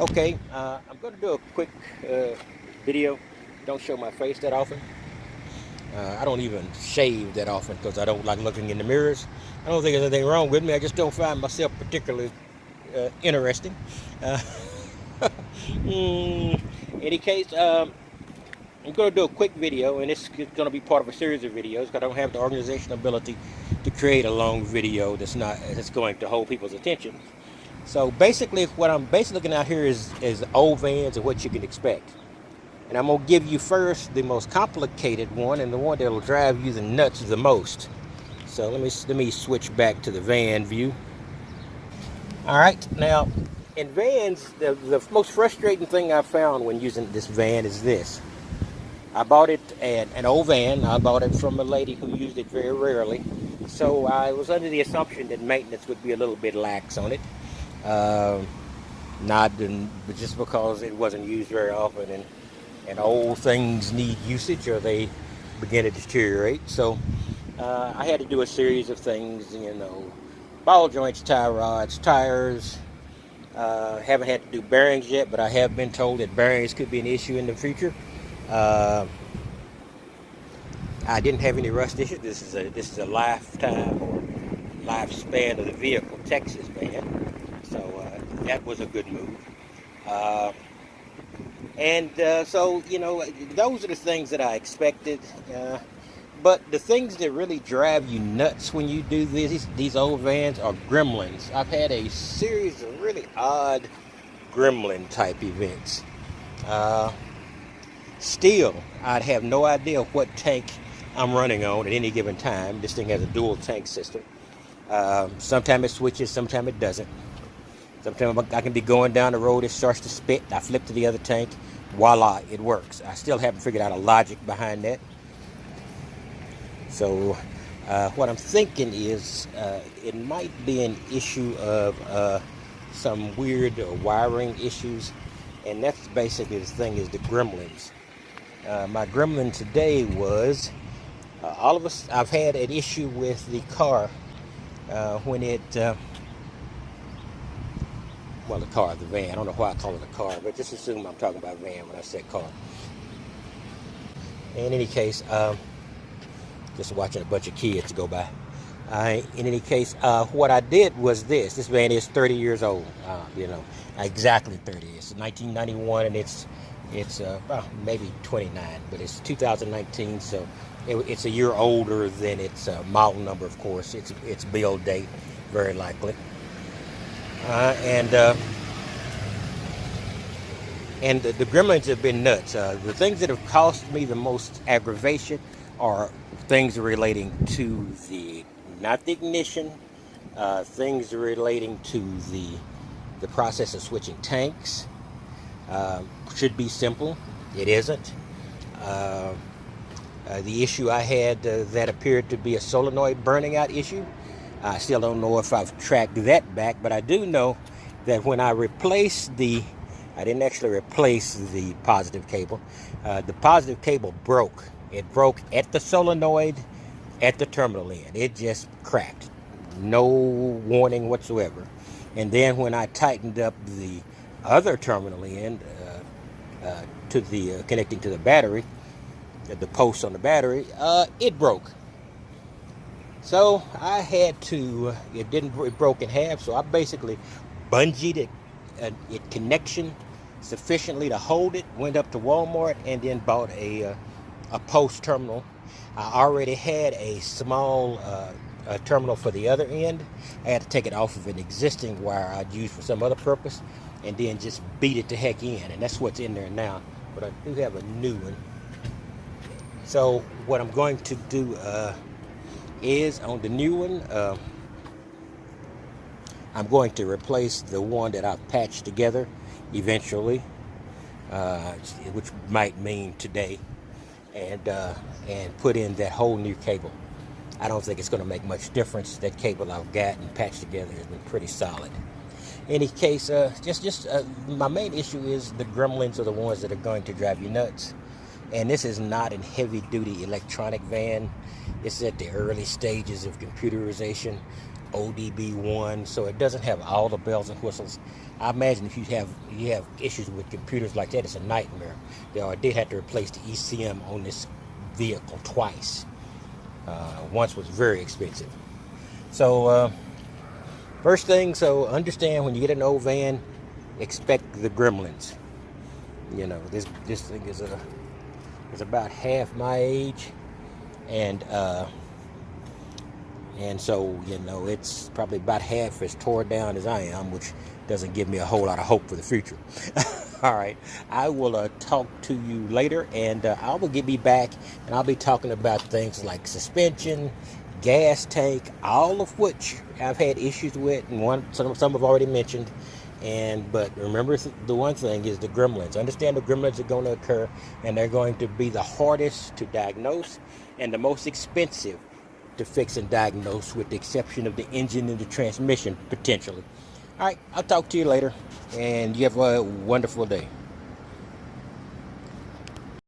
Okay, I'm going to do a quick video. Don't show my face that often. I don't even shave that often because I don't like looking in the mirrors. I don't think there's anything wrong with me. I just don't find myself particularly interesting. Uh, in any case, I'm going to do a quick video, and it's going to be part of a series of videos because I don't have the organizational ability to create a long video that's going to hold people's attention. So basically, what I'm basically looking at here is old vans and what you can expect. And I'm gonna give you first the most complicated one and the one that'll drive you the nuts the most. So let me switch back to the van view. All right, now in vans, the most frustrating thing I found when using this van is this. I bought it at an old van. I bought it from a lady who used it very rarely. So I was under the assumption that maintenance would be a little bit lax on it. Not but just because it wasn't used very often, and old things need usage or they begin to deteriorate. So I had to do a series of things, ball joints, tie rods, tires. Haven't had to do bearings yet, but I have been told that bearings could be an issue in the future. I didn't have any rust issues. This is a lifetime or lifespan of the vehicle Texas van, so that was a good move. So those are the things that I expected. But the things that really drive you nuts when you do these old vans are gremlins. I've had a series of really odd gremlin type events. Still, I'd have no idea what tank I'm running on at any given time. This thing has a dual tank system. Sometimes it switches, sometimes it doesn't. Sometimes I can be going down the road, it starts to spit, I flip to the other tank, voila, it works. I still haven't figured out a logic behind that. So what I'm thinking is it might be an issue of some weird wiring issues, and that's basically the thing is the gremlins. My gremlin today was, I've had an issue with the car when the van. I don't know why I call it a car, but just assume I'm talking about van when I said car. In any case, just watching a bunch of kids go by. In any case, what I did was this. This van is 30 years old, exactly 30. It's 1991, and it's maybe 29, but it's 2019, so it's a year older than its model number, of course. Its build date, very likely. And the gremlins have been nuts. The things that have caused me the most aggravation are things relating to not the ignition, things relating to the process of switching tanks. Should be simple. It isn't. The issue I had that appeared to be a solenoid burning out issue. I still don't know if I've tracked that back, but I do know that when I replaced I didn't actually replace the positive cable. The positive cable broke. It broke at the solenoid, at the terminal end. It just cracked. No warning whatsoever. And then when I tightened up the other terminal end to the connecting to the battery, the post on the battery, it broke. So I had to, it broke in half, so I basically bungeed it connection sufficiently to hold it, went up to Walmart, and then bought a post terminal. I already had a small terminal for the other end. I had to take it off of an existing wire I'd used for some other purpose, and then just beat it to heck in, and that's what's in there now. But I do have a new one. So what I'm going to do is on the new one, I'm going to replace the one that I've patched together eventually, which might mean today, and put in that whole new cable. I don't think it's going to make much difference. That cable I've got and patched together has been pretty solid. In any case, my main issue is the gremlins are the ones that are going to drive you nuts. And this is not a heavy-duty electronic van. It's at the early stages of computerization. ODB1, so it doesn't have all the bells and whistles. I imagine if you have issues with computers like that, it's a nightmare. I did have to replace the ECM on this vehicle twice. Once was very expensive. So first thing, so understand when you get an old van, expect the gremlins. You know, this thing is about half my age, and so, you know, it's probably about half as tore down as I am, which doesn't give me a whole lot of hope for the future. All right, I will talk to you later, and I will be back, and I'll be talking about things like suspension, gas tank, all of which I've had issues with, and some I've already mentioned. But remember, the one thing is the gremlins. Understand the gremlins are going to occur, and they're going to be the hardest to diagnose and the most expensive to fix and diagnose, with the exception of the engine and the transmission, potentially. All right, I'll talk to you later, and you have a wonderful day.